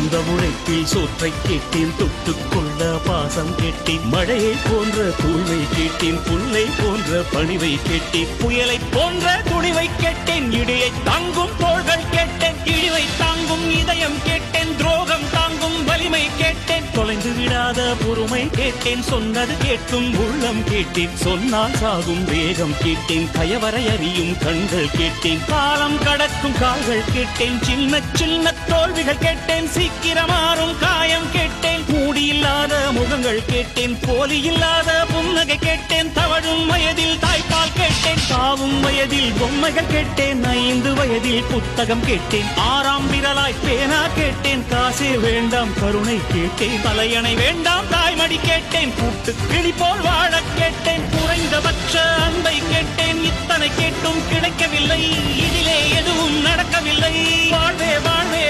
சொந்த உழைப்பில் சோற்றை கேட்டேன், தொட்டுக்கொள்ள பாசம் கேட்டேன். மழையை போன்ற தூய்மை கேட்டேன், புல்லை போன்ற பணிவை கேட்டேன். புயலை போன்ற துணிவை கேட்டேன், இடியை தாங்கும் தோள்கள் கேட்டேன். இழிவை தாங்கும் இதயம் கேட்டேன், துரோகம் தாங்கும் வலிமை கேட்டேன். தொலைந்து விடாத பொறுமை கேட்டேன், சொன்னது கேட்கும் உள்ளம் கேட்டேன். சொன்னால் சாகும் வேகம் கேட்டேன், கயவரை அறியும் கண்கள் கேட்டேன். காலம் கடக்கும் கால்கள் கேட்டேன், சின்ன சின்ன தோல்விகள் கேட்டேன். சீக்கிரமாறும் காயம் கேட்டேன், மூடியில்லாத முகங்கள் கேட்டேன். போலி இல்லாத புன்னகை கேட்டேன். தவழும் வயதில் தாய்ப்பால் கேட்டேன், சாவும் வயதில் பொம்மைகள் கேட்டேன். 5 வயதில் புத்தகம் கேட்டேன், 6ஆம் விரலாய் பேனா கேட்டேன். காசே வேண்டாம் கருணை கேட்டேன், தலையணை வேண்டாம் தாய்மடி கேட்டேன். கூட்டு கிளி போல் வாழ கேட்டேன், குறைந்தபட்ச அன்பை கேட்டேன். இத்தனை கேட்டும் கிடைக்கவில்லை, இதிலே எதுவும் நடக்கவில்லை. வாழ்வே வாழ்வே